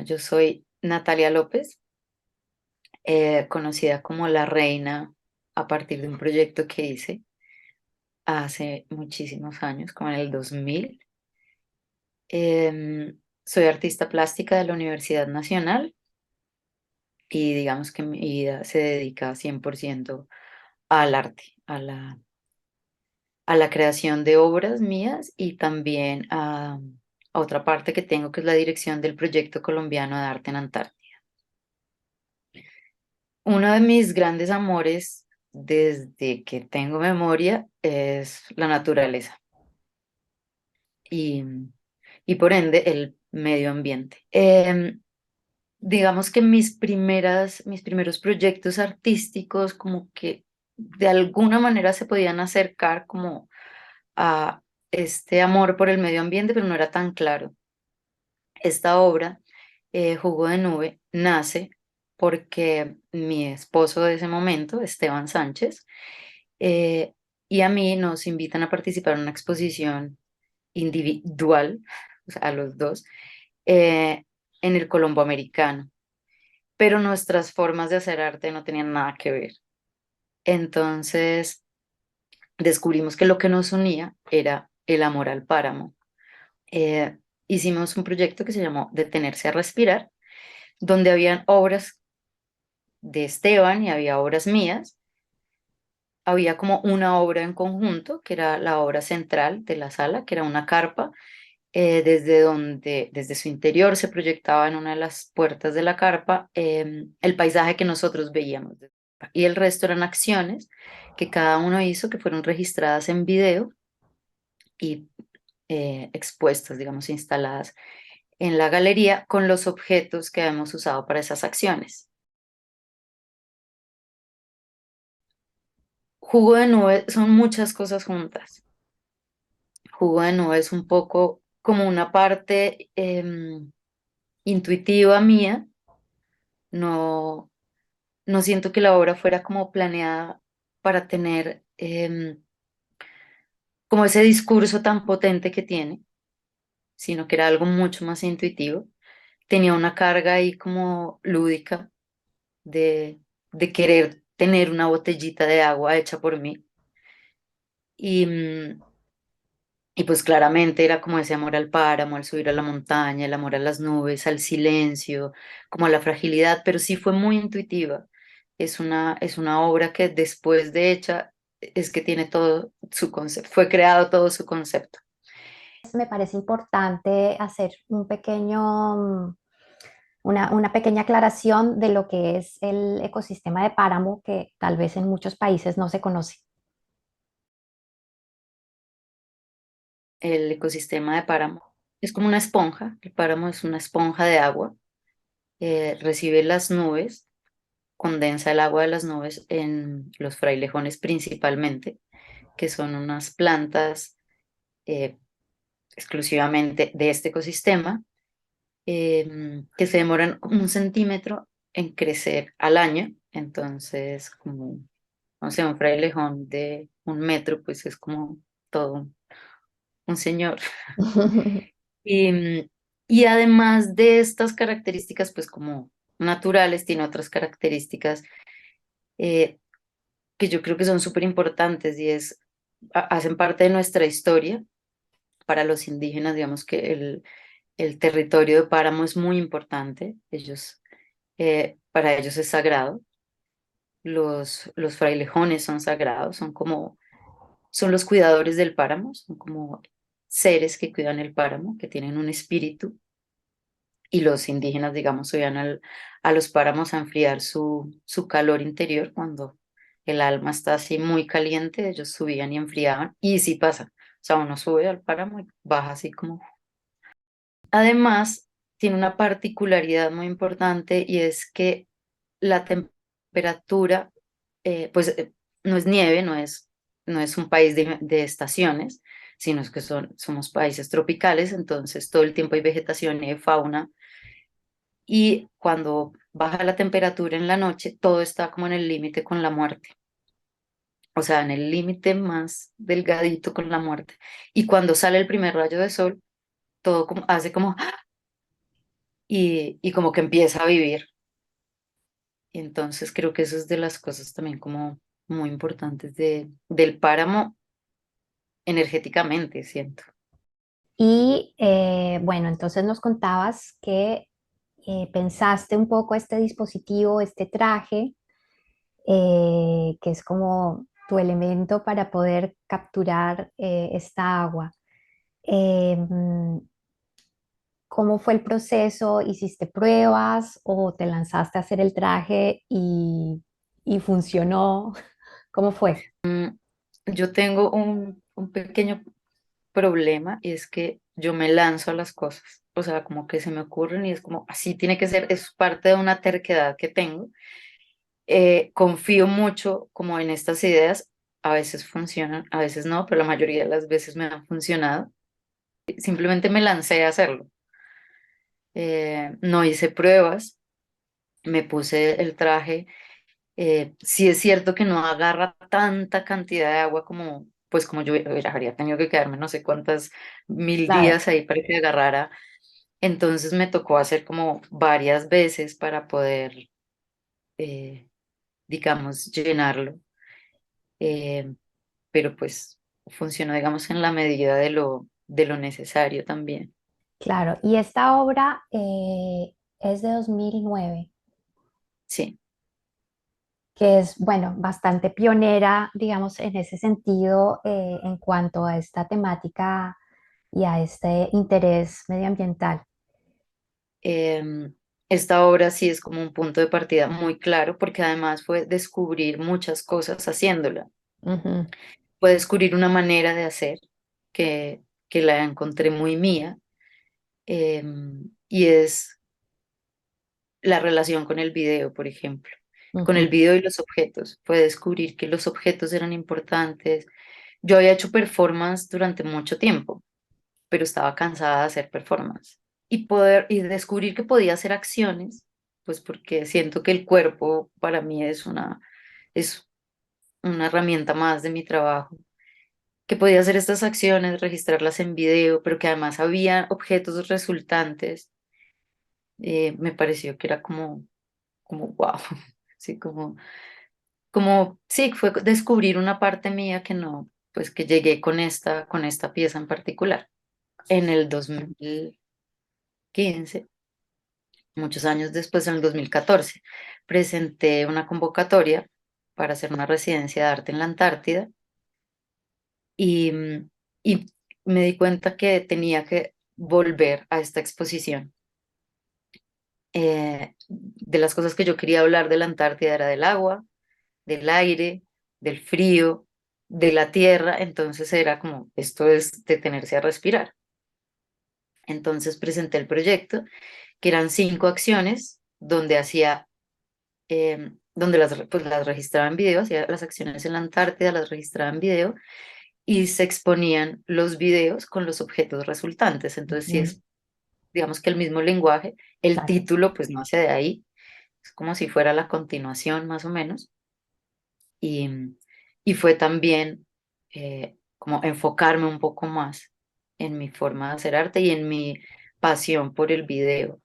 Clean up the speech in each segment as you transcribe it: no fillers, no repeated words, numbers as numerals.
yo soy Natalia López, conocida como La Reina a partir de un proyecto que hice hace muchísimos años, como en el 2000. Soy artista plástica de la Universidad Nacional y digamos que mi vida se dedica 100% al arte, a la creación de obras mías y también a otra parte que tengo, que es la dirección del proyecto colombiano de arte en Antártida. Uno de mis grandes amores desde que tengo memoria es la naturaleza y, y por ende el medio ambiente. Digamos que mis primeros proyectos artísticos como que de alguna manera se podían acercar como a este amor por el medio ambiente, pero no era tan claro. Esta obra, Jugo de Nube, nace porque mi esposo de ese momento, Esteban Sánchez, eh, y a mí nos invitan a participar en una exposición individual, o sea, a los dos, eh, en el Colombo Americano, pero nuestras formas de hacer arte no tenían nada que ver. Entonces descubrimos que lo que nos unía era el amor al páramo. Eh, Hicimos un proyecto que se llamó Detenerse a Respirar, donde habían obras de Esteban y había obras mías. Había como una obra en conjunto, que era la obra central de la sala, que era una carpa, desde su interior se proyectaba en una de las puertas de la carpa el paisaje que nosotros veíamos. Y el resto eran acciones que cada uno hizo, que fueron registradas en video y expuestas, digamos, instaladas en la galería con los objetos que hemos usado para esas acciones. Jugo de nube son muchas cosas juntas. Jugo de nube es un poco como una parte intuitiva mía. No, no siento que la obra fuera como planeada para tener como ese discurso tan potente que tiene, sino que era algo mucho más intuitivo. Tenía una carga ahí como lúdica de, de querer tener una botellita de agua hecha por mí. Y, y pues claramente era como ese amor al páramo, al subir a la montaña, el amor a las nubes, al silencio, como a la fragilidad, pero sí fue muy intuitiva. Es una obra que después de hecha es que tiene todo su concepto, fue creado todo su concepto. Me parece importante hacer una pequeña aclaración de lo que es el ecosistema de páramo, que tal vez en muchos países no se conoce. El ecosistema de páramo es como una esponja, el páramo es una esponja de agua, recibe las nubes, condensa el agua de las nubes en los frailejones principalmente, que son unas plantas eh, exclusivamente de este ecosistema, que se demoran como 1 centímetro en crecer al año. Entonces, como, no sé, un frailejón de 1 metro, pues es como todo un señor. Y, y además de estas características, pues como naturales, tiene otras características eh, que yo creo que son súper importantes y hacen parte de nuestra historia. Para los indígenas, digamos que el territorio de páramo es muy importante. Para ellos es sagrado. Los frailejones son sagrados, son los cuidadores del páramo, son como seres que cuidan el páramo, que tienen un espíritu. Y los indígenas, digamos, subían a los páramos a enfriar su calor interior cuando el alma está así muy caliente, ellos subían y enfriaban. Y sí pasa, o sea, uno sube al páramo y baja así como. Además, tiene una particularidad muy importante y es que la temperatura, pues no es nieve, no es un país de estaciones, sino es que somos países tropicales, entonces todo el tiempo hay vegetación y hay fauna. Y cuando baja la temperatura en la noche, todo está como en el límite con la muerte, o sea, en el límite más delgadito con la muerte. Y cuando sale el primer rayo de sol, todo como, hace como y como que empieza a vivir. Y entonces creo que eso es de las cosas también como muy importantes del páramo energéticamente, siento. Y bueno, entonces nos contabas que pensaste un poco este dispositivo, este traje, que es como tu elemento para poder capturar esta agua. Mm, ¿Cómo fue el proceso? ¿Hiciste pruebas o te lanzaste a hacer el traje y funcionó? ¿Cómo fue? Yo tengo un pequeño problema y es que yo me lanzo a las cosas, o sea, como que se me ocurren y es como, así tiene que ser, es parte de una terquedad que tengo. Confío mucho como en estas ideas, a veces funcionan, a veces no, pero la mayoría de las veces me han funcionado. Simplemente me lancé a hacerlo. No hice pruebas, me puse el traje. Sí es cierto que no agarra tanta cantidad de agua como, pues como yo habría tenido que quedarme no sé cuántas mil Claro, días ahí para que agarrara. Entonces me tocó hacer como varias veces para poder, eh, digamos, llenarlo. Eh, pero pues funcionó, digamos, en la medida de lo necesario también. claro. Y esta obra es de 2009, Sí. que es, bueno, bastante pionera, digamos, en ese sentido, en cuanto a esta temática y a este interés medioambiental. Em, Esta obra sí es como un punto de partida muy claro porque además fue descubrir muchas cosas haciéndola. Ujú, Fue descubrir una manera de hacer que la encontré muy mía, y es la relación con el video, por ejemplo, con el ujú, video y los objetos. Fue descubrir que los objetos eran importantes. Yo había hecho performance durante mucho tiempo, pero estaba cansada de hacer performance. Y descubrir que podía hacer acciones, pues porque siento que el cuerpo para mí es una herramienta más de mi trabajo, que podía hacer estas acciones, registrarlas en video, pero que además había objetos resultantes. Me pareció que era como wow, sí, sí, fue descubrir una parte mía que no, pues que llegué con esta pieza en particular. En el 2015, muchos años después, en el 2014, presenté una convocatoria para hacer una residencia de arte en la Antártida y, y me di cuenta que tenía que volver a esta exposición. De las cosas que yo quería hablar de la Antártida era del agua, del aire, del frío, de la tierra, entonces era como, esto es detenerse a respirar. Entonces presenté el proyecto, que eran 5 acciones, donde donde pues las registraba en video, hacía las acciones en la Antártida, las registraba en video, y se exponían los videos con los objetos resultantes. Entonces, sí ujú, es, digamos que el mismo lenguaje, el claro. título pues nace de ahí, es como si fuera la continuación más o menos, y, y fue también como enfocarme un poco más en mi forma de hacer arte y en mi pasión por el video.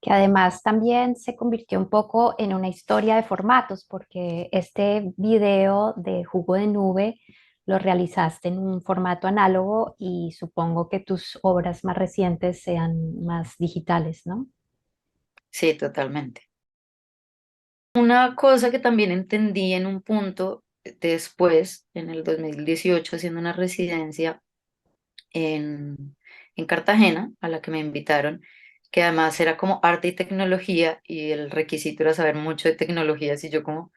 Que además también se convirtió un poco en una historia de formatos, porque este video de Jugo de Nube lo realizaste en un formato análogo y supongo que tus obras más recientes sean más digitales, ¿no? Sí, totalmente. Una cosa que también entendí en un punto después, en el 2018, haciendo una residencia en Cartagena, a la que me invitaron, que además era como arte y tecnología, y el requisito era saber mucho de tecnologías, y yo como,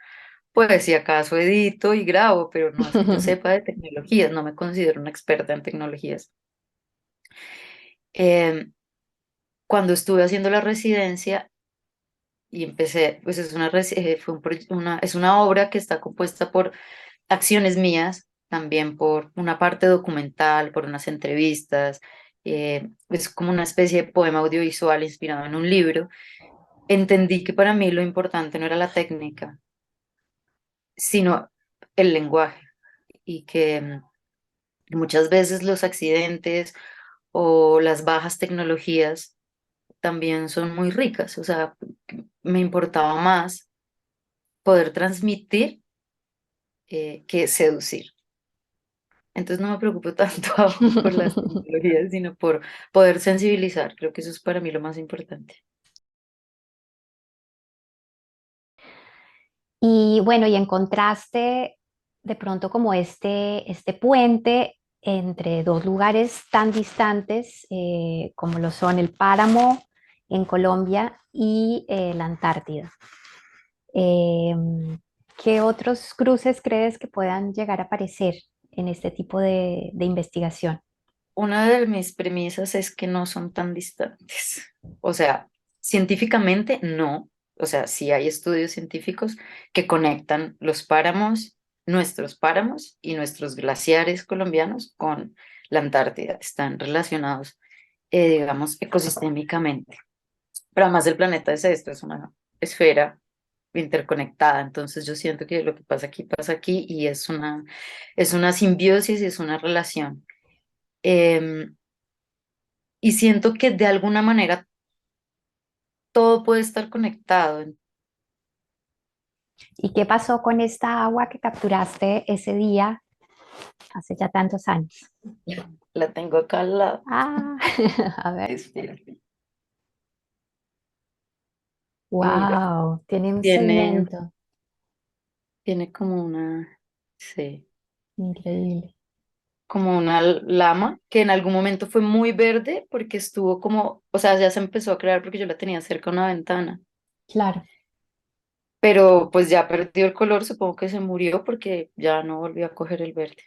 pues si acaso edito y grabo, pero no es que yo sepa de tecnologías, no me considero una experta en tecnologías. Eh, Cuando estuve haciendo la residencia y empecé, pues es es una obra que está compuesta por acciones mías, también por una parte documental, por unas entrevistas, es como una especie de poema audiovisual inspirado en un libro. Entendí que para mí lo importante no era la técnica, sino el lenguaje, y que muchas veces los accidentes o las bajas tecnologías también son muy ricas. O sea, me importaba más poder transmitir que seducir. Entonces no me preocupo tanto por las tecnologías, sino por poder sensibilizar. Creo que eso es para mí lo más importante. Y bueno, y encontraste de pronto como este puente entre dos lugares tan distantes como lo son el páramo en Colombia y la Antártida. Em, ¿Qué otros cruces crees que puedan llegar a aparecer en este tipo de investigación? Una de mis premisas es que no son tan distantes. O sea, científicamente no. O sea, sí hay estudios científicos que conectan los páramos, nuestros páramos y nuestros glaciares colombianos con la Antártida. Están relacionados, digamos, ecosistémicamente. Pero además el planeta es esto, es una esfera interconectada. Entonces yo siento que lo que pasa aquí y es una simbiosis y es una relación. Em, y siento que de alguna manera todo puede estar conectado. ¿Y qué pasó con esta agua que capturaste ese día hace ya tantos años? La tengo acá al lado. Ah, a ver. Espérate. Mira, Wow, tiene un tiene, segmento tiene como una, sí, increíble. como una lama que en algún momento fue muy verde porque estuvo como, o sea, ya se empezó a crear porque yo la tenía cerca de una ventana. Claro. Pero pues ya perdió el color, supongo que se murió porque ya no volvió a coger el verde.